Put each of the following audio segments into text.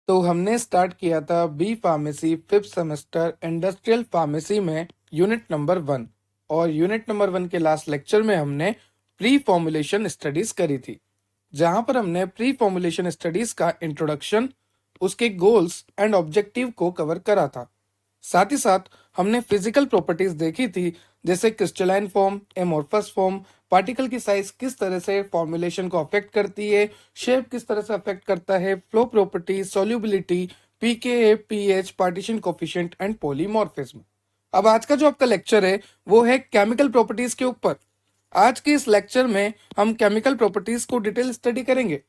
तो हमने स्टार्ट किया था B pharmacy 5th semester industrial pharmacy में यूनिट नंबर 1। और यूनिट नंबर 1 के लास्ट लेक्चर में हमने प्री फॉर्मुलेशन स्टडीज करी थी, जहां पर हमने प्री फॉर्मुलेशन स्टडीज का इंट्रोडक्शन, उसके गोल्स एंड ऑब्जेक्टिव को कवर करा था। साथ ही साथ हमने फिजिकल प्रॉपर्टीज देखी थी, जैसे crystalline form, amorphous form, particle की साइज किस तरह से फॉर्मुलेशन को अफेक्ट करती है, शेप किस तरह से अफेक्ट करता है, flow property, solubility, pK, pH, partition coefficient and polymorphism. अब आज का जो आपका लेक्चर है वो है केमिकल प्रॉपर्टीज के ऊपर। आज के इस लेक्चर में हम केमिकल प्रॉपर्टीज को डिटेल स्टडी करेंगे,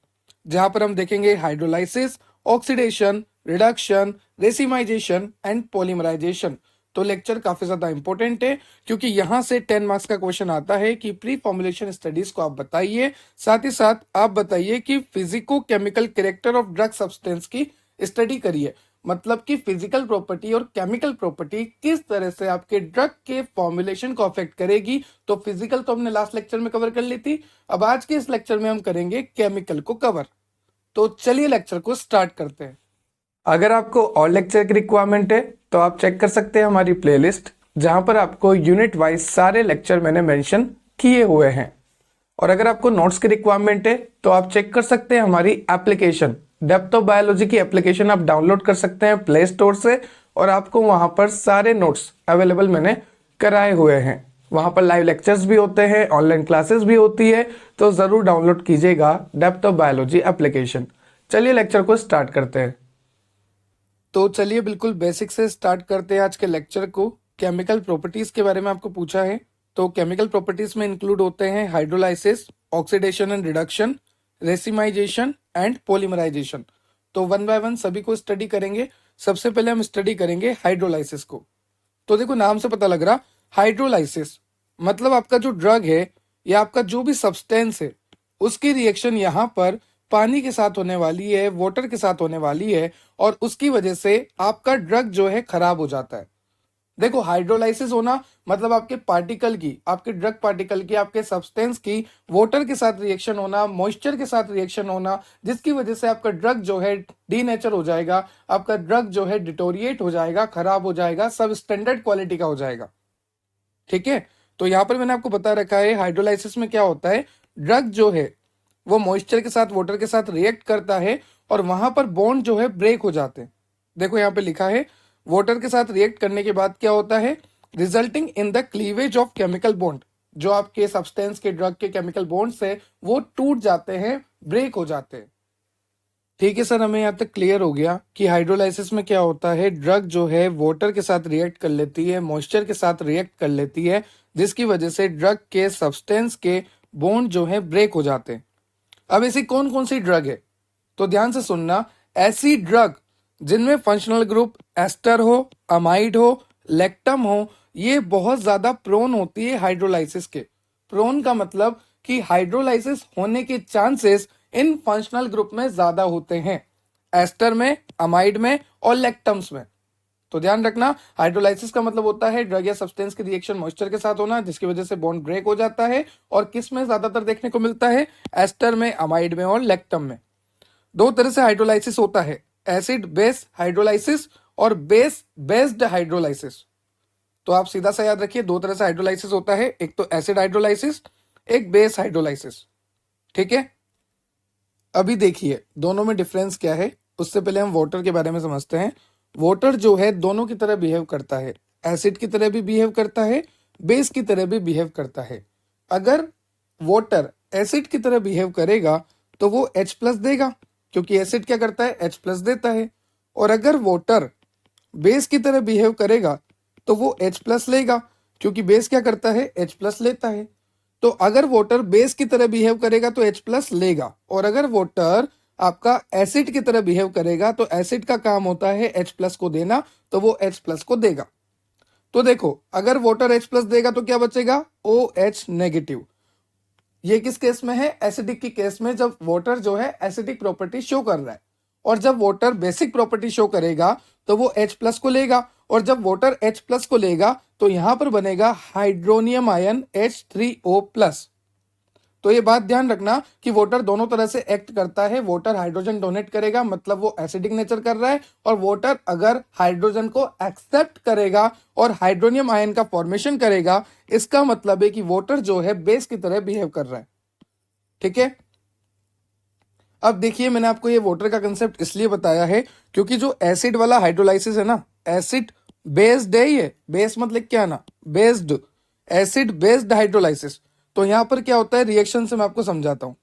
जहां पर हम देखेंगे hydrolysis, oxidation, reduction, racemization and polymerization. तो लेक्चर काफी ज्यादा इंपॉर्टेंट है, क्योंकि यहां से 10 मार्क्स का क्वेश्चन आता है कि प्री फॉर्मुलेशन स्टडीज को आप बताइए। साथ ही साथ आप बताइए कि physico chemical character of drug substance की स्टडी करिए, मतलब कि फिजिकल प्रॉपर्टी और केमिकल प्रॉपर्टी किस तरह से आपके ड्रग के फॉर्मुलेशन को अफेक्ट करेगी। तो फिजिकल तो हमने लास्ट लेक्चर में कवर कर ली थी, अब आज के इस लेक्चर में हम करेंगे केमिकल को कवर। तो चलिए लेक्चर को स्टार्ट करते हैं। अगर आपको और लेक्चर की रिक्वायरमेंट है तो आप चेक कर सकते हैं हमारी प्लेलिस्ट, जहां पर आपको यूनिट वाइज सारे लेक्चर मैंने मेंशन किए हुए हैं। और अगर आपको नोट्स की रिक्वायरमेंट है तो आप चेक कर सकते हैं हमारी एप्लीकेशन, डेप्थ ऑफ बायोलॉजी की एप्लीकेशन आप डाउनलोड कर सकते हैं प्ले स्टोर से, और आपको वहां पर सारे नोट्स अवेलेबल मैंने कराए हुए हैं। वहां पर लाइव लेक्चर्स भी होते हैं, ऑनलाइन क्लासेस भी होती है, तो जरूर डाउनलोड कीजिएगा डेप्थ ऑफ बायोलॉजी एप्लीकेशन। चलिए लेक्चर को स्टार्ट करते हैं। तो चलिए बिल्कुल बेसिक से स्टार्ट करते हैं आज के लेक्चर को। केमिकल प्रॉपर्टीज के बारे में आपको पूछा है, तो केमिकल प्रॉपर्टीज में इंक्लूड होते हैं hydrolysis, oxidation and reduction, racemization and polymerization. तो वन बाय वन सभी को स्टडी करेंगे। सबसे पहले हम स्टडी करेंगे हाइड्रोलाइसिस को। तो देखो, नाम से पता लग रहा, हाइड्रोलाइसिस मतलब आपका जो ड्रग है या आपका जो भी सब्सटेंस है, उसकी रिएक्शन यहाँ पर पानी के साथ होने वाली है, वाटर के साथ होने वाली है, और उसकी वजह से आपका ड्रग जो है खराब हो जाता है। देखो, हाइड्रोलाइसिस होना मतलब आपके पार्टिकल की, आपके ड्रग पार्टिकल की, आपके सब्सटेंस की वाटर के साथ रिएक्शन होना, मॉइस्चर के साथ रिएक्शन होना, जिसकी वजह से आपका ड्रग जो है डीनेचर हो जाएगा, आपका ड्रग जो है डिटोरिएट हो जाएगा, खराब हो जाएगा, सब स्टैंडर्ड क्वालिटी का हो जाएगा। ठीक है, तो यहां पर मैंने आपको बता रखा है हाइड्रोलाइसिस में क्या होता है। ड्रग जो है वो मॉइस्चर के साथ, वाटर के साथ रिएक्ट करता है, और वहां पर बॉन्ड जो है ब्रेक हो जाते हैं। देखो यहाँ पे लिखा है, वाटर के साथ रिएक्ट करने के बाद क्या होता है, resulting in the cleavage of chemical bond. जो आपके सब्सटेंस के, ड्रग के केमिकल बॉन्ड्स है वो टूट जाते हैं, ब्रेक हो जाते हैं। ठीक है सर, हमें यहाँ तक क्लियर हो गया कि हाइड्रोलाइसिस में क्या होता है। ड्रग जो है वाटर के साथ रिएक्ट कर लेती है, मॉइस्चर के साथ रिएक्ट कर लेती है, जिसकी वजह से ड्रग के सब्सटेंस के बॉन्ड जो है ब्रेक हो जाते हैं। अब ऐसी कौन कौन सी ड्रग है, तो ध्यान से सुनना। ऐसी ड्रग जिनमें फंक्शनल ग्रुप एस्टर हो, अमाइड हो, लेक्टम हो, ये बहुत ज्यादा प्रोन होती है हाइड्रोलाइसिस के। प्रोन का मतलब कि हाइड्रोलाइसिस होने के चांसेस इन फंक्शनल ग्रुप में ज्यादा होते हैं, एस्टर में, अमाइड में और लेक्टम्स में। तो ध्यान रखना, हाइड्रोलाइसिस का मतलब होता है ड्रग या सब्सटेंस की रिएक्शन मॉइस्चर के साथ होना, जिसकी वजह से बॉन्ड ब्रेक हो जाता है। और किस में ज्यादातर देखने को मिलता है, एस्टर में, अमाइड में और लेक्टम में। दो तरह से हाइड्रोलाइसिस होता है, एसिड बेस हाइड्रोलाइसिस और बेस बेस्ड हाइड्रोलाइसिस। तो आप सीधा सा याद रखिए, दो तरह से हाइड्रोलाइसिस होता है, एक तो एसिड हाइड्रोलाइसिस, एक बेस हाइड्रोलाइसिस। ठीक है, अभी देखिए दोनों में डिफरेंस क्या है। उससे पहले हम वाटर के बारे में समझते हैं। वाटर जो है दोनों की तरह बिहेव करता है, एसिड की तरह भी बिहेव करता है, बेस की तरह भी बिहेव करता है। अगर वाटर एसिड की तरह बिहेव करेगा तो वो H+ देगा, क्योंकि एसिड क्या करता है, H+ देता है। और अगर वाटर बेस की तरह बिहेव करेगा तो वो H+ लेगा, क्योंकि बेस क्या करता है, H+ लेता है। तो अगर वाटर बेस की तरह बिहेव करेगा तो H+ लेगा, और अगर वाटर आपका एसिड की तरह बिहेव करेगा तो एसिड का काम होता है H+ को देना, तो वो H+ को देगा। तो देखो, अगर वाटर H+ देगा तो क्या बचेगा, OH नेगेटिव। ये किस केस में है, एसिडिक की केस में, जब वाटर जो है एसिडिक प्रॉपर्टी शो कर रहा है। और जब वाटर बेसिक प्रॉपर्टी शो करेगा तो वो H+ को लेगा, और जब वाटर H+ को लेगा तो यहां पर बनेगा हाइड्रोनियम आयन H3O+। तो ये बात ध्यान रखना कि वाटर दोनों तरह से एक्ट करता है। वाटर हाइड्रोजन डोनेट करेगा, मतलब वो एसिडिक नेचर कर रहा है, और वाटर अगर हाइड्रोजन को एक्सेप्ट करेगा और हाइड्रोनियम आयन का फॉर्मेशन करेगा, इसका मतलब है कि वाटर जो है बेस की तरह बिहेव कर रहा है। ठीक है, अब देखिए मैंने आपको ये वाटर का कंसेप्ट इसलिए बताया है क्योंकि जो एसिड वाला हाइड्रोलाइसिस है ना, एसिड बेस्ड है, ये बेस मतलब क्या ना, बेस्ड, एसिड बेस्ड हाइड्रोलाइसिस। तो यहां पर क्या होता है, रिएक्शन से मैं आपको समझाता हूं।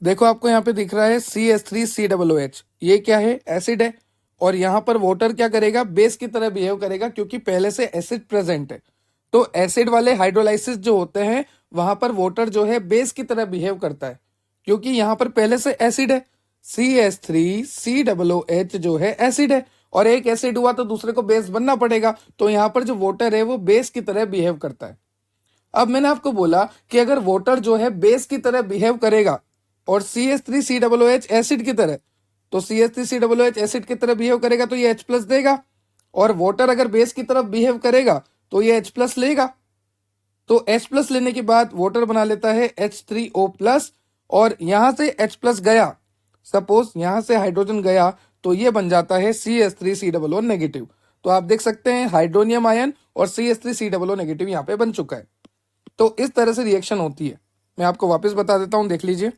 देखो आपको यहाँ पे दिख रहा है CH3COOH, ये क्या है, एसिड है, और यहां पर वाटर क्या करेगा, बेस की तरह बिहेव करेगा क्योंकि पहले से एसिड प्रेजेंट है। तो एसिड वाले हाइड्रोलाइसिस जो होते हैं वहां पर वाटर जो है बेस की तरह बिहेव करता है क्योंकि यहां पर पहले से एसिड है। CH3COOH जो है एसिड है, और एक एसिड हुआ तो दूसरे को बेस बनना पड़ेगा, तो यहां पर जो वाटर है वो बेस की तरह बिहेव करता है। अब मैंने आपको बोला कि अगर वाटर जो है बेस की तरह बिहेव करेगा और CH3COOH एसिड की तरह, तो CH3COOH एसिड की तरह बिहेव करेगा तो ये H+ देगा, और वाटर अगर बेस की तरफ बिहेव करेगा तो ये H+ लेगा। तो H+ लेने के बाद वाटर बना लेता है H3O+, और यहां से H+ गया, सपोज यहां से हाइड्रोजन गया, तो ये बन जाता है CH3COO नेगेटिव। तो आप देख सकते हैं हाइड्रोनियम आयन और CH3COO नेगेटिव यहाँ पे बन चुका है। तो इस तरह से रिएक्शन होती है। मैं आपको वापस बता देता हूं, देख लीजिए।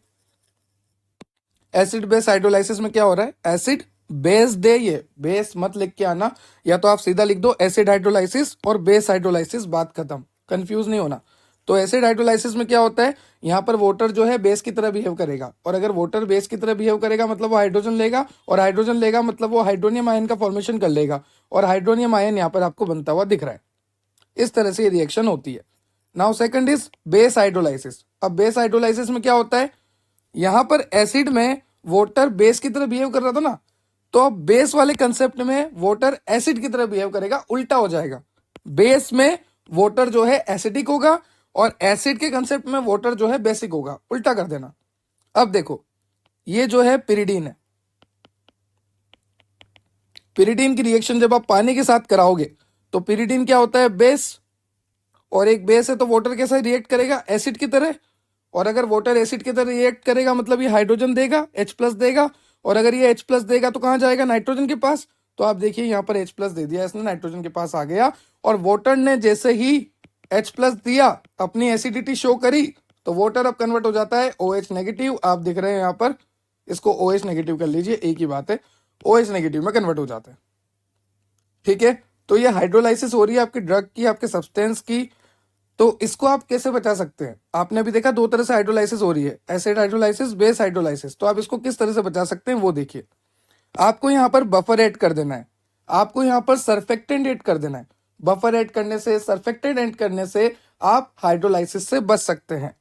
एसिड बेस हाइड्रोलाइसिस में क्या हो रहा है, एसिड बेस्ड है, ये बेस मत लिख के आना, या तो आप सीधा लिख दो एसिड हाइड्रोलाइसिस और बेस हाइड्रोलाइसिस, बात खत्म, कंफ्यूज नहीं होना। तो एसिड हाइड्रोलाइसिस में क्या होता है, यहाँ पर वाटर जो है बेस की तरह बिहेव करेगा, और अगर वाटर बेस की तरह बिहेव करेगा मतलब वो हाइड्रोजन लेगा, और हाइड्रोजन लेगा मतलब वो हाइड्रोनियम आयन का फॉर्मेशन कर लेगा, और हाइड्रोनियम आयन यहाँ पर आपको बनता हुआ दिख रहा है। इस तरह से ये रिएक्शन होती है। Now second is base hydrolysis. अब बेस हाइड्रोलाइसिस में क्या होता है, यहां पर एसिड में वाटर बेस की तरह बिहेव कर रहा था ना, तो अब बेस वाले कंसेप्ट में वाटर एसिड की तरह बिहेव करेगा, उल्टा हो जाएगा। बेस में वाटर जो है एसिडिक होगा और एसिड के कंसेप्ट में वाटर जो है बेसिक होगा, उल्टा कर देना। अब देखो ये जो है पिरिडीन है, पिरिडीन की रिएक्शन जब आप पानी के साथ कराओगे तो पिरिडीन क्या होता है, बेस, और एक बेस है तो वाटर कैसा रिएक्ट करेगा, एसिड की तरह, और अगर वाटर एसिड की तरह रिएक्ट करेगा मतलब ये हाइड्रोजन देगा, H+ देगा, और अगर ये H+ देगा तो कहां जाएगा, नाइट्रोजन के पास। तो आप देखिए यहाँ पर H+ दे दिया इसने, नाइट्रोजन के पास आ गया, और वाटर ने जैसे ही H+ दिया, अपनी एसिडिटी शो करी, तो वाटर अब कन्वर्ट हो जाता है OH नेगेटिव। आप दिख रहे हैं यहाँ पर, इसको OH नेगेटिव कर लीजिए, एक ही बात है, OH नेगेटिव में कन्वर्ट हो जाता है। ठीक है, तो ये हाइड्रोलाइसिस हो रही है आपकी ड्रग की, आपके सब्सटेंस की। तो इसको आप कैसे बचा सकते हैं, आपने अभी देखा दो तरह से हाइड्रोलाइसिस हो रही है, एसिड हाइड्रोलाइसिस, बेस हाइड्रोलाइसिस। तो आप इसको किस तरह से बचा सकते हैं वो देखिए। आपको यहाँ पर बफर ऐड कर देना है, आपको यहाँ पर सर्फेक्टेंट ऐड कर देना है। बफर ऐड करने से, सर्फेक्टेंट ऐड करने से आप हाइड्रोलाइसिस से बच सकते हैं।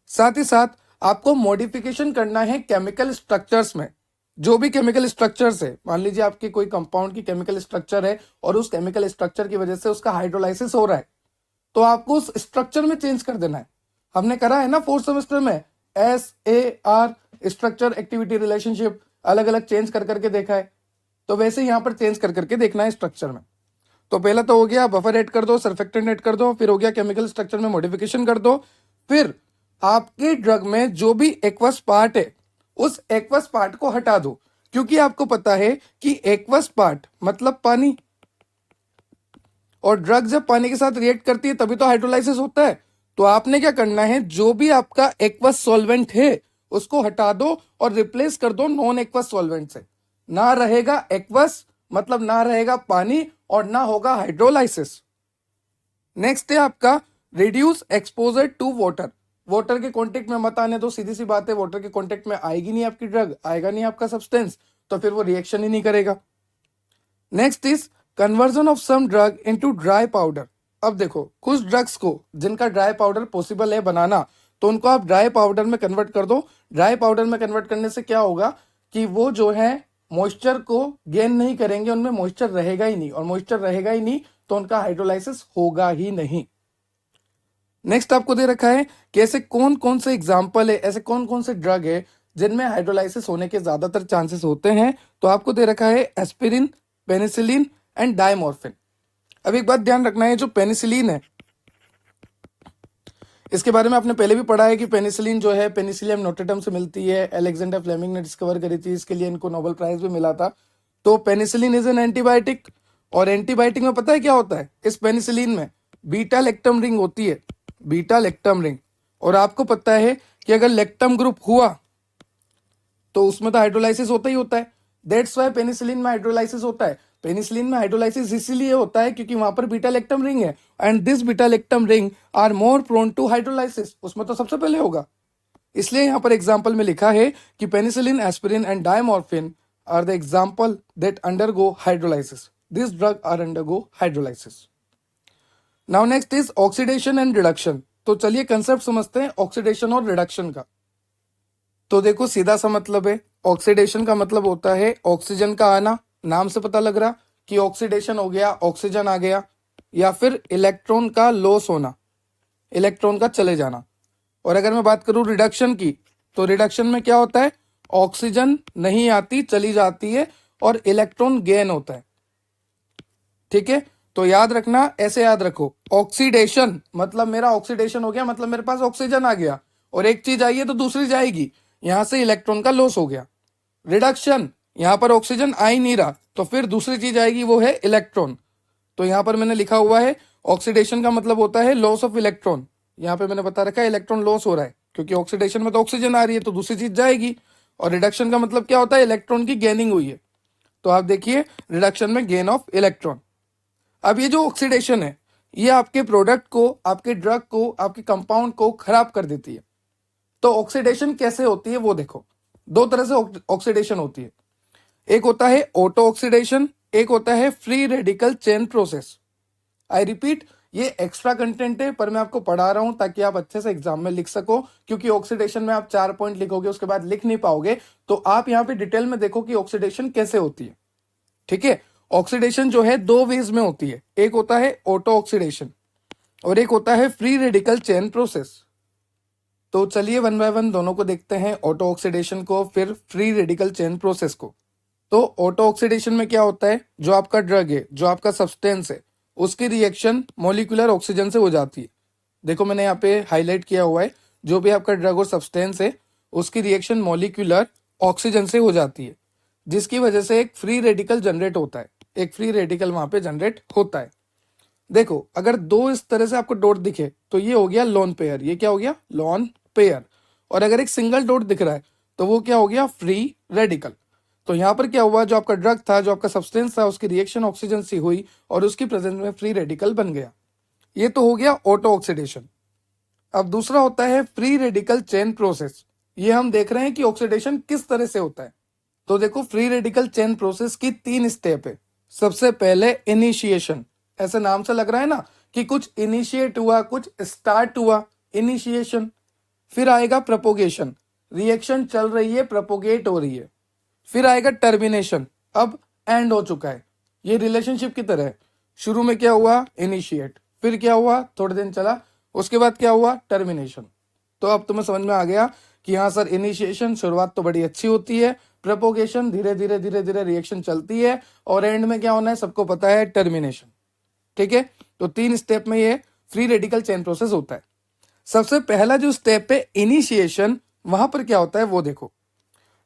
साथ ही साथ आपको मॉडिफिकेशन करना है केमिकल स्ट्रक्चर्स में। जो भी केमिकल स्ट्रक्चर्स है, मान लीजिए आपके कोई कंपाउंड की केमिकल स्ट्रक्चर है और उस केमिकल स्ट्रक्चर की वजह से उसका हाइड्रोलाइसिस हो रहा है, तो आपको उस स्ट्रक्चर में चेंज कर देना है। हमने करा है ना फोर्थ सेमेस्टर में SAR, स्ट्रक्चर एक्टिविटी रिलेशनशिप, अलग अलग चेंज कर करके देखा है, तो वैसे यहां पर चेंज कर करके देखना है स्ट्रक्चर में। तो पहला तो हो गया बफर ऐड कर दो, सर्फेक्टेंट ऐड कर दो, फिर हो गया केमिकल स्ट्रक्चर में मॉडिफिकेशन कर दो, फिर आपके ड्रग में जो भी एक्वस पार्ट है उस एक्वस पार्ट को हटा दो, क्योंकि आपको पता है कि एक्वस पार्ट मतलब पानी, और ड्रग जब पानी के साथ रिएक्ट करती है तभी तो हाइड्रोलाइसिस होता है। तो आपने क्या करना है, जो भी आपका एक्वस सॉल्वेंट है उसको हटा दो और रिप्लेस कर दो नॉन एक्वस सॉल्वेंट से। ना रहेगा एक्वस मतलब ना रहेगा पानी, और ना होगा हाइड्रोलाइसिस। नेक्स्ट है आपका reduce exposure to water. Water के कांटेक्ट में मत आने दो, सीधी सी बात है, वाटर के कांटेक्ट में आएगी नहीं आपकी ड्रग, आएगा नहीं आपका सब्सटेंस, तो फिर वो रिएक्शन ही नहीं करेगा। Next is conversion of some drug into dry powder. अब देखो कुछ ड्रग्स को जिनका ड्राई पाउडर पॉसिबल है बनाना, तो उनको आप ड्राई पाउडर में कन्वर्ट कर दो। ड्राई पाउडर में कन्वर्ट करने से क्या होगा कि वो जो है मॉइस्चर को गेन नहीं करेंगे, उनमें मॉइस्चर रहेगा ही नहीं, और मॉइस्चर रहेगा ही नहीं तो उनका हाइड्रोलाइसिस होगा ही नहीं। नेक्स्ट आपको दे रखा है कि ऐसे कौन कौन से एग्जाम्पल है, ऐसे कौन कौन से ड्रग है जिनमें हाइड्रोलाइसिस होने के ज्यादातर चांसेस होते हैं। तो आपको दे रखा है एस्पिरिन, पेनिसिलिन एंड डायमोर्फिन। अब एक बात ध्यान रखना है, जो पेनिसिलिन है इसके बारे में आपने पहले भी पढ़ा है कि पेनिसिलिन जो है पेनिसिलियम नोटेटम से मिलती है, अलेक्जेंडर फ्लेमिंग ने डिस्कवर करी थी, इसके लिए इनको नोबेल प्राइज भी मिला था। तो पेनिसिलिन इज एन एंटीबायोटिक, और एंटीबायोटिक में पता है क्या होता है, इस पेनिसिलिन में बीटा लेक्टम रिंग होती है, बीटा लेक्टम रिंग। और आपको पता है कि अगर लेक्टम ग्रुप हुआ तो उसमें तो हाइड्रोलाइसिस होता ही होता है। दैट्स वाई पेनिसिलिन में हाइड्रोलाइसिस होता है। पेनिसिलिन में हाइड्रोलाइसिस इसीलिए होता है क्योंकि वहां पर बीटा लेक्टम रिंग है, and this beta lactam ring are more prone to hydrolysis, उसमें तो सबसे पहले होगा। इसलिए यहां पर एग्जाम्पल में लिखा है कि penicillin, aspirin and diamorphine are the example that undergo hydrolysis. This drug are undergo hydrolysis. Now next is oxidation and reduction. तो चलिए कंसेप्ट समझते हैं ऑक्सीडेशन और रिडक्शन का। तो देखो सीधा सा मतलब है, ऑक्सीडेशन का मतलब होता है ऑक्सीजन का आना, नाम से पता लग रहा कि ऑक्सीडेशन हो गया, ऑक्सीजन आ गया, या फिर इलेक्ट्रॉन का लॉस होना, इलेक्ट्रॉन का चले जाना। और अगर मैं बात करूं रिडक्शन की, तो रिडक्शन में क्या होता है, ऑक्सीजन नहीं आती, चली जाती है, और इलेक्ट्रॉन गेन होता है। ठीक है, तो याद रखना, ऐसे याद रखो, ऑक्सीडेशन मतलब मेरा ऑक्सीडेशन हो गया, मतलब मेरे पास ऑक्सीजन आ गया, और एक चीज आई है तो दूसरी जाएगी, यहां से इलेक्ट्रॉन का लॉस हो गया। रिडक्शन, यहां पर ऑक्सीजन आ ही नहीं रहा, तो फिर दूसरी चीज आएगी, वो है इलेक्ट्रॉन। तो यहां पर मैंने लिखा हुआ है ऑक्सीडेशन का मतलब होता है लॉस ऑफ इलेक्ट्रॉन। यहां पे मैंने बता रखा है इलेक्ट्रॉन लॉस हो रहा है, क्योंकि ऑक्सीडेशन में तो ऑक्सीजन आ रही है तो दूसरी चीज जाएगी। और रिडक्शन का मतलब क्या होता है, इलेक्ट्रॉन की गेनिंग हुई है। तो आप देखिए रिडक्शन में गेन ऑफ इलेक्ट्रॉन। अब ये जो ऑक्सीडेशन है, ये आपके प्रोडक्ट को, आपके ड्रग को, आपके कंपाउंड को खराब कर देती है। तो ऑक्सीडेशन कैसे होती है वो देखो, दो तरह से ऑक्सीडेशन होती है। एक होता है ऑटो ऑक्सीडेशन, एक होता है free radical chain process. I repeat, ये एक्स्ट्रा कंटेंट है, पर मैं आपको पढ़ा रहा हूं ताकि आप अच्छे से एग्जाम में लिख सको, क्योंकि ऑक्सीडेशन में आप 4 पॉइंट लिखोगे उसके बाद लिख नहीं पाओगे। तो आप यहां पे डिटेल में देखो कि ऑक्सीडेशन कैसे होती है। ठीक है, ऑक्सीडेशन जो है दो वेज में होती है, एक होता है ऑटो ऑक्सीडेशन और एक होता है फ्री रेडिकल चेन प्रोसेस। तो चलिए वन बाय वन दोनों को देखते हैं, ऑटो ऑक्सीडेशन को फिर फ्री रेडिकल चेन प्रोसेस को। तो ऑटो ऑक्सीडेशन में क्या होता है, जो आपका ड्रग है, जो आपका सब्सटेंस है, उसकी रिएक्शन मॉलिक्यूलर ऑक्सीजन से हो जाती है। देखो मैंने यहाँ पे हाईलाइट किया हुआ है, जो भी आपका ड्रग और सब्सटेंस है उसकी रिएक्शन मॉलिक्यूलर ऑक्सीजन से हो जाती है, जिसकी वजह से एक फ्री रेडिकल जनरेट होता है, एक फ्री रेडिकल वहां पे जनरेट होता है। देखो अगर दो इस तरह से आपको डॉट दिखे तो ये हो गया लोन पेयर, ये क्या हो गया, लोन पेयर। और अगर एक सिंगल डॉट दिख रहा है तो वो क्या हो गया, फ्री रेडिकल। तो यहां पर क्या हुआ, जो आपका ड्रग था, जो आपका सब्सटेंस था, उसकी रिएक्शन ऑक्सीजन से हुई और उसकी प्रेजेंस में फ्री रेडिकल बन गया। ये तो हो गया ऑटो ऑक्सीडेशन। अब दूसरा होता है फ्री रेडिकल चेन प्रोसेस। ये हम देख रहे हैं कि ऑक्सीडेशन किस तरह से होता है। तो देखो फ्री रेडिकल चेन प्रोसेस की 3 स्टेप है। सबसे पहले इनिशिएशन, ऐसे नाम से लग रहा है ना कि कुछ इनिशिएट हुआ, कुछ स्टार्ट हुआ, इनिशिएशन। फिर आएगा प्रोपोगेशन, रिएक्शन चल रही है, प्रोपोगेट हो रही है। फिर आएगा टर्मिनेशन, अब एंड हो चुका है। ये रिलेशनशिप की तरह है, शुरू में क्या हुआ, इनिशिएट, फिर क्या हुआ, थोड़े दिन चला, उसके बाद क्या हुआ, टर्मिनेशन। तो अब तुम्हें समझ में आ गया कि हाँ सर, इनिशिएशन शुरुआत तो बड़ी अच्छी होती है, प्रोपोगेशन धीरे धीरे धीरे धीरे रिएक्शन चलती है, और एंड में क्या होना है सबको पता है, टर्मिनेशन। ठीक है, तो 3 स्टेप में ये फ्री रेडिकल चेन प्रोसेस होता है। सबसे पहला जो स्टेप है इनिशिएशन, वहां पर क्या होता है वो देखो।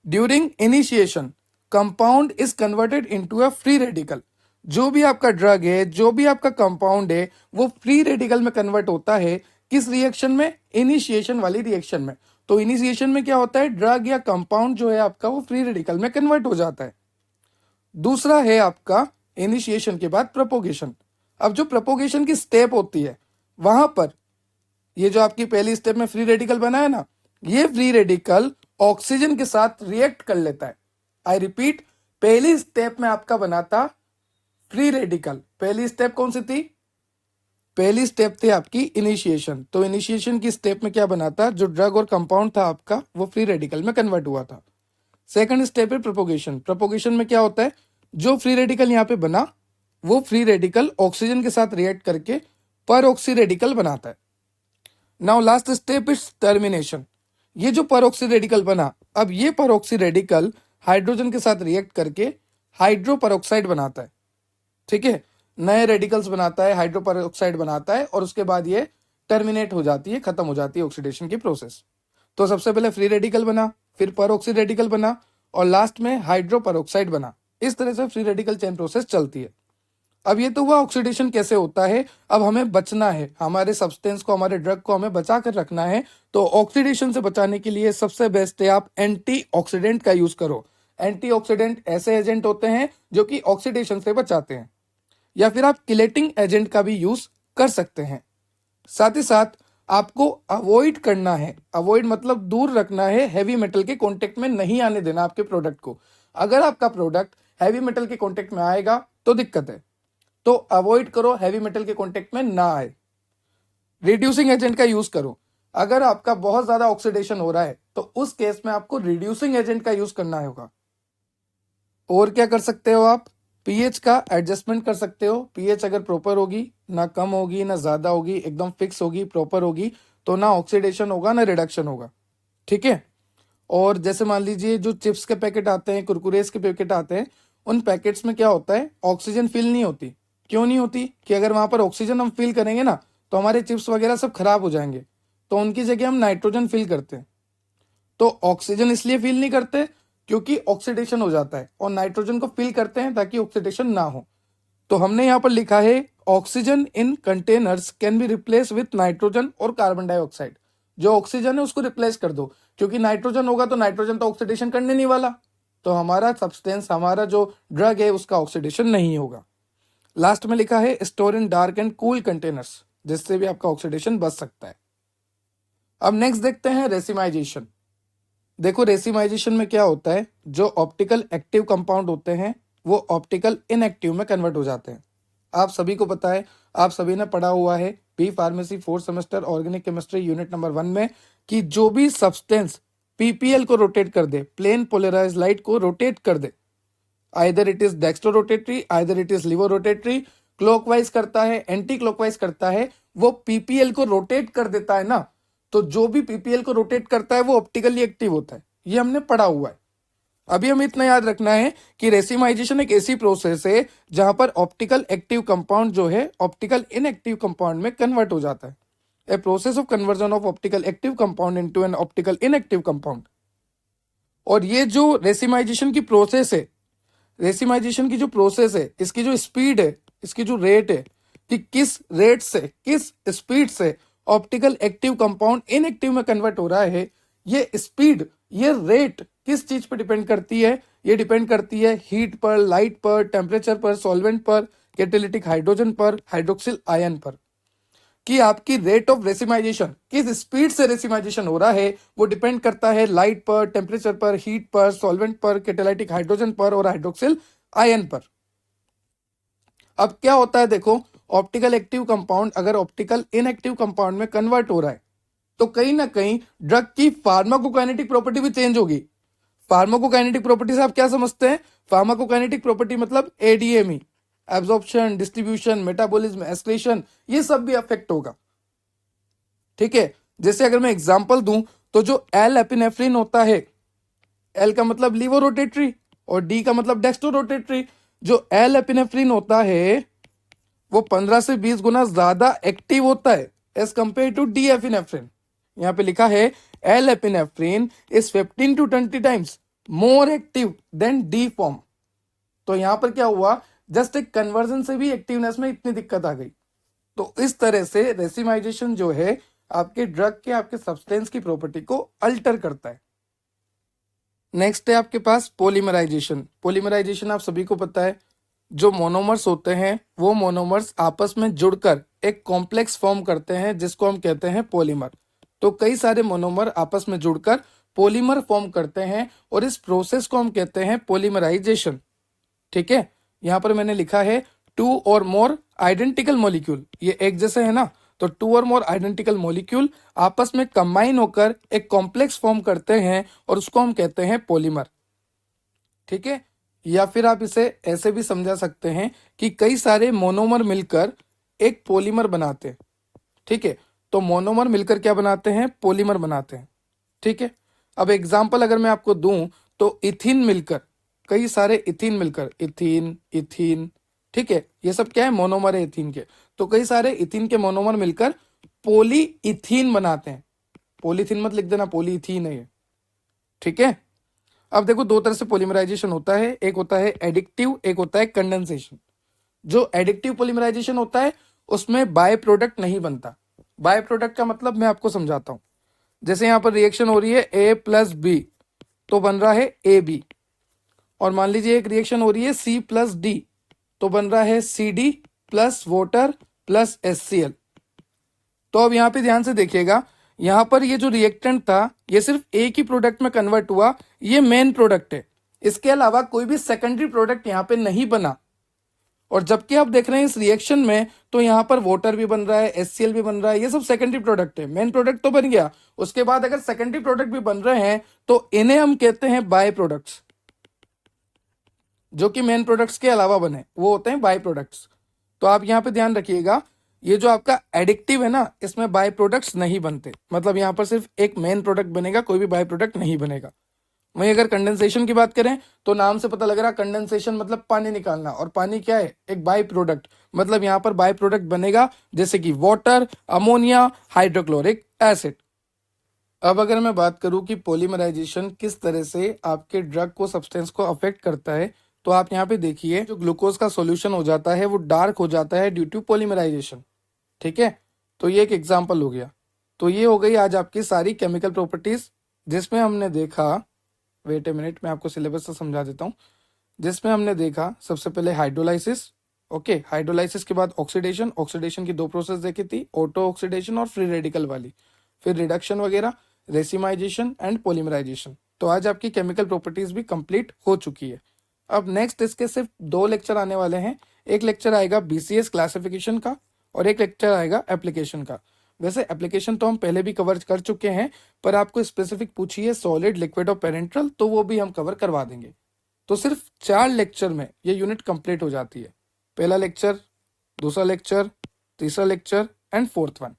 During initiation compound is converted into a free radical. जो भी आपका ड्रग है, जो भी आपका कंपाउंड है, वो फ्री रेडिकल में कन्वर्ट होता है। किस रिएक्शन में, इनिशिएशन वाली रिएक्शन में। तो इनिशिएशन में क्या होता है, ड्रग या कंपाउंड जो है आपका वो फ्री रेडिकल में कन्वर्ट हो जाता है। दूसरा है आपका इनिशिएशन के बाद प्रोपोगेशन। अब जो प्रोपोगेशन की स्टेप होती है, वहां पर ये जो आपकी पहली स्टेप में फ्री रेडिकल बना है ना, ये फ्री रेडिकल ऑक्सीजन के साथ रिएक्ट कर लेता है। आई रिपीट, पहली स्टेप में आपका बना था फ्री रेडिकल। पहली स्टेप कौन सी थी, पहली स्टेप थी आपकी इनिशिएशन। तो इनिशिएशन की स्टेप में क्या बना था, जो ड्रग और कंपाउंड था आपका वो फ्री रेडिकल में कन्वर्ट हुआ था। सेकंड स्टेप है प्रोपोगेशन। प्रोपोगेशन में क्या होता है, जो फ्री रेडिकल यहाँ पे बना वो फ्री रेडिकल ऑक्सीजन के साथ रिएक्ट करके पर ऑक्सी रेडिकल बनाता है। Now last step is termination. ये जो पर ऑक्सी रेडिकल बना, अब ये पर ऑक्सी रेडिकल हाइड्रोजन के साथ रिएक्ट करके हाइड्रो परऑक्साइड बनाता है। ठीक है, नए रेडिकल्स बनाता है, हाइड्रो परऑक्साइड बनाता है, और उसके बाद ये टर्मिनेट हो जाती है, खत्म हो जाती है ऑक्सीडेशन की प्रोसेस। तो सबसे पहले फ्री रेडिकल बना, फिर परऑक्सी रेडिकल बना और लास्ट में हाइड्रो परऑक्साइड बना। इस तरह से फ्री रेडिकल चेन प्रोसेस चलती है। अब ये तो हुआ ऑक्सीडेशन कैसे होता है। अब हमें बचना है, हमारे सब्सटेंस को, हमारे ड्रग को हमें बचा कर रखना है। तो ऑक्सीडेशन से बचाने के लिए सबसे बेस्ट है आप एंटीऑक्सीडेंट का यूज करो। एंटीऑक्सीडेंट ऐसे एजेंट होते हैं जो कि ऑक्सीडेशन से बचाते हैं, या फिर आप किलेटिंग एजेंट का भी यूज कर सकते हैं। साथ ही साथ आपको अवॉइड करना है, अवॉइड मतलब दूर रखना है, हैवी मेटल के कांटेक्ट में नहीं आने देना आपके प्रोडक्ट को। अगर आपका प्रोडक्ट हैवी मेटल के कांटेक्ट में आएगा तो दिक्कत है, तो अवॉइड करो, हैवी मेटल के कांटेक्ट में ना आए। रिड्यूसिंग एजेंट का यूज करो। अगर आपका बहुत ज्यादा ऑक्सीडेशन हो रहा है तो उस केस में आपको रिड्यूसिंग एजेंट का यूज करना होगा। और क्या कर सकते हो आप, पीएच का एडजस्टमेंट कर सकते हो। पीएच अगर प्रॉपर होगी, ना कम होगी ना ज्यादा होगी, एकदम फिक्स होगी, प्रॉपर होगी, तो ना ऑक्सीडेशन होगा ना रिडक्शन होगा। ठीक है। और जैसे मान लीजिए जो चिप्स के पैकेट आते हैं, कुरकुरेस के पैकेट आते हैं, उन पैकेट्स में क्या होता है, ऑक्सीजन फिल नहीं होती। क्यों नहीं होती, कि अगर वहां पर ऑक्सीजन हम फिल करेंगे ना तो हमारे चिप्स वगैरह सब खराब हो जाएंगे, तो उनकी जगह हम नाइट्रोजन फिल करते हैं। तो ऑक्सीजन इसलिए फिल नहीं करते क्योंकि ऑक्सीडेशन हो जाता है, और नाइट्रोजन को फिल करते हैं ताकि ऑक्सीडेशन ना हो। तो हमने यहाँ पर लिखा है oxygen in containers can be replace with nitrogen और कार्बन डाइऑक्साइड। जो ऑक्सीजन है उसको रिप्लेस कर दो, क्योंकि नाइट्रोजन होगा तो नाइट्रोजन तो ऑक्सीडेशन करने नहीं वाला, तो हमारा सब्सटेंस, हमारा जो ड्रग है उसका ऑक्सीडेशन नहीं होगा। लास्ट में लिखा है store in dark and cool containers, जिससे भी आपका ऑक्सीडेशन बच सकता है। अब नेक्स्ट देखते हैं रेसिमाइजेशन। देखो रेसिमाइजेशन में क्या होता है, जो ऑप्टिकल एक्टिव कंपाउंड होते हैं वो ऑप्टिकल इनएक्टिव में कन्वर्ट हो जाते हैं। आप सभी को पता है, आप सभी ने पढ़ा हुआ है B pharmacy 4th semester organic chemistry unit number 1 में, कि जो भी सब्सटेंस पीपीएल को रोटेट कर दे, प्लेन पोलराइज लाइट को रोटेट कर दे, either it is dextro rotatory, either it is laevo rotatory, clockwise करता है, एंटी क्लॉकवाइज करता है, वो पीपीएल को रोटेट कर देता है ना, तो जो भी पीपीएल को रोटेट करता है वो ऑप्टिकली एक्टिव होता है। ये हमने पढ़ा हुआ है। अभी हमें इतना याद रखना है कि रेसिमाइजेशन एक ऐसी प्रोसेस है जहां पर ऑप्टिकल एक्टिव कंपाउंड जो है ऑप्टिकल इनएक्टिव कंपाउंड में कन्वर्ट हो जाता है। A process of conversion of optical active compound into an optical inactive compound. और ये जो रेसिमाइजेशन की प्रोसेस है, रेसिमाइजेशन की जो प्रोसेस है, इसकी जो स्पीड है, इसकी जो रेट है, कि किस रेट से, किस स्पीड से ऑप्टिकल एक्टिव कंपाउंड इनएक्टिव में कन्वर्ट हो रहा है, ये स्पीड, ये रेट किस चीज पर डिपेंड करती है, ये डिपेंड करती है हीट पर, लाइट पर, टेम्परेचर पर, सॉल्वेंट पर, कैटालिटिक हाइड्रोजन पर, हाइड्रोक्सिल आयन पर। कि आपकी रेट ऑफ रेसिमाइजेशन, किस स्पीड से रेसिमाइजेशन हो रहा है, वो डिपेंड करता है लाइट पर, टेम्परेचर पर, हीट पर, सॉल्वेंट पर, कैटालिटिक हाइड्रोजन पर और हाइड्रोक्सिल आयन पर। अब क्या होता है, देखो ऑप्टिकल एक्टिव कंपाउंड अगर ऑप्टिकल इनएक्टिव कंपाउंड में कन्वर्ट हो रहा है तो कहीं ना कहीं ड्रग की फार्माकोकाइनेटिक प्रॉपर्टी भी चेंज होगी। फार्माकोकाइनेटिक प्रॉपर्टी से आप क्या समझते हैं, फार्माकोकाइनेटिक प्रॉपर्टी मतलब ADME, absorption, distribution, metabolism, excretion, ये सब भी अफेक्ट होगा। ठीक है। जैसे अगर मैं एग्जांपल दूं तो जो एल एपिनेफ्रिन होता है, एल का मतलब लीवो रोटेटरी और डी का मतलब डेक्स्ट्रो रोटेटरी। जो एल एपिनेफ्रिन होता है वो 15 से 20 गुना ज्यादा एक्टिव होता है as compare to D epinephrine. यहाँ पे लिखा है L epinephrine is 15 to 20 times more active than D form. तो यहां पर क्या हुआ, जस्ट एक कन्वर्जन से भी एक्टिवनेस में इतनी दिक्कत आ गई। तो इस तरह से रेसिमाइजेशन जो है आपके ड्रग के, आपके सब्सटेंस की प्रॉपर्टी को अल्टर करता है। नेक्स्ट है आपके पास पॉलीमराइजेशन। पॉलीमराइजेशन आप सभी को पता है, जो मोनोमर्स होते हैं वो मोनोमर्स आपस में जुड़कर एक कॉम्प्लेक्स फॉर्म करते हैं जिसको हम कहते हैं पॉलीमर। तो कई सारे मोनोमर आपस में जुड़कर पॉलीमर फॉर्म करते हैं और इस प्रोसेस को हम कहते हैं पॉलीमराइजेशन। ठीक है। यहां पर मैंने लिखा है 2 और मोर आइडेंटिकल मॉलिक्यूल, ये एक जैसे है ना, तो 2 और मोर आइडेंटिकल मॉलिक्यूल आपस में कंबाइन होकर एक कॉम्प्लेक्स फॉर्म करते हैं और उसको हम कहते हैं पॉलीमर। ठीक है। या फिर आप इसे ऐसे भी समझा सकते हैं कि कई सारे मोनोमर मिलकर एक पॉलीमर बनाते हैं। ठीक है। तो मोनोमर मिलकर क्या बनाते हैं, पॉलीमर बनाते हैं। ठीक है। अब एग्जांपल अगर मैं आपको दूं तो इथिन मिलकर, कई सारे इथिन मिलकर, इथिन, इथिन, ठीक है, ये सब क्या है, मोनोमर है इथिन के। तो कई सारे इथिन के मोनोमर मिलकर पॉलीइथीन बनाते हैं। पॉलीथीन मत लिख देना, पॉलीइथीन है ये, ठीक है। अब देखो दो तरह से पॉलीमराइजेशन होता है, एक होता है एडिक्टिव, एक होता है कंडेंसेशन। जो एडिक्टिव पॉलीमराइजेशन होता है उसमें बाय प्रोडक्ट नहीं बनता। बाय प्रोडक्ट का मतलब मैं आपको समझाता हूं। जैसे यहां पर रिएक्शन हो रही है A प्लस बी, तो बन रहा है AB। और मान लीजिए एक रिएक्शन हो रही है C प्लस डी, तो बन रहा है CD plus water plus HCl। तो अब यहां पे ध्यान से देखिएगा, यहां पर ये जो रिएक्टेंट था ये सिर्फ एक ही प्रोडक्ट में कन्वर्ट हुआ, ये मेन प्रोडक्ट है। इसके अलावा कोई भी सेकेंडरी प्रोडक्ट यहां पे नहीं बना। और जबकि आप देख रहे हैं इस रिएक्शन में, तो यहां पर वाटर भी बन रहा है, HCl भी बन रहा है, ये सब सेकेंडरी प्रोडक्ट है। मेन प्रोडक्ट तो बन गया, उसके बाद अगर सेकेंडरी प्रोडक्ट भी बन रहे हैं तो इन्हें हम कहते हैं बाय प्रोडक्ट्स। जो कि मेन प्रोडक्ट्स के अलावा बने वो होते हैं बाय प्रोडक्ट्स। तो आप यहां पे ध्यान रखिएगा, ये जो आपका एडिक्टिव है ना, इसमें बाय प्रोडक्ट्स नहीं बनते। मतलब यहां पर सिर्फ एक मेन प्रोडक्ट बनेगा, कोई भी बाय प्रोडक्ट नहीं बनेगा। वहीं अगर कंडेंसेशन की बात करें तो नाम से पता लग रहा है, कंडेंसेशन मतलब पानी निकालना, और पानी क्या है, एक बाय प्रोडक्ट। मतलब यहां पर बाय प्रोडक्ट बनेगा, जैसे कि वाटर, अमोनिया, हाइड्रोक्लोरिक एसिड। अब अगर मैं बात करूं कि पॉलीमराइजेशन किस तरह से आपके ड्रग को, सब्सटेंस को अफेक्ट करता है, तो आप यहाँ पे देखिए, जो ग्लूकोज का सॉल्यूशन हो जाता है वो डार्क हो जाता है ड्यू टू पॉलीमराइजेशन, ठीक है। तो ये एक एग्जांपल हो गया। तो ये हो गई आज आपकी सारी केमिकल प्रॉपर्टीज, जिसमें हमने देखा, वेट ए मिनट मैं आपको सिलेबस से समझा देता हूँ। जिसमें हमने देखा सबसे पहले हाइड्रोलाइसिस, ओके। हाइड्रोलाइसिस के बाद ऑक्सीडेशन, ऑक्सीडेशन की दो प्रोसेस देखी थी, ऑटो ऑक्सीडेशन और फ्री रेडिकल वाली। फिर रिडक्शन वगैरह, रेसिमाइजेशन एंड पॉलीमराइजेशन। तो आज आपकी केमिकल प्रॉपर्टीज भी कंप्लीट हो चुकी है। अब नेक्स्ट इसके सिर्फ दो लेक्चर आने वाले हैं। एक लेक्चर आएगा BCS क्लासिफिकेशन का और एक लेक्चर आएगा एप्लीकेशन का। वैसे एप्लीकेशन तो हम पहले भी कवर कर चुके हैं, पर आपको स्पेसिफिक पूछिए सॉलिड, लिक्विड और पेरेंट्रल, तो वो भी हम कवर करवा देंगे। तो सिर्फ 4 लेक्चर में ये यूनिट कंप्लीट हो जाती है। पहला लेक्चर, दूसरा लेक्चर, तीसरा lecture and fourth one.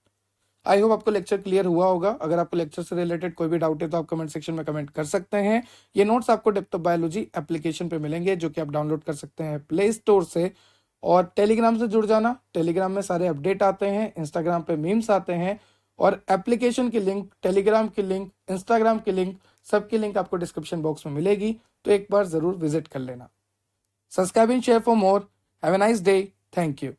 I hope आपको लेक्चर क्लियर हुआ होगा। अगर आपको लेक्चर से रिलेटेड कोई भी डाउट है तो आप कमेंट सेक्शन में कमेंट कर सकते हैं। ये नोट्स आपको डेप्थ ऑफ बायोलॉजी एप्लीकेशन पे मिलेंगे, जो कि आप डाउनलोड कर सकते हैं प्ले स्टोर से। और टेलीग्राम से जुड़ जाना, टेलीग्राम में सारे अपडेट आते हैं, इंस्टाग्राम पे मीम्स आते हैं, और एप्लीकेशन की लिंक, टेलीग्राम की लिंक, इंस्टाग्राम की लिंक, सबकी लिंक आपको डिस्क्रिप्शन बॉक्स में मिलेगी। तो एक बार जरूर विजिट कर लेना। Subscribe and share for more. Have a nice day. Thank you.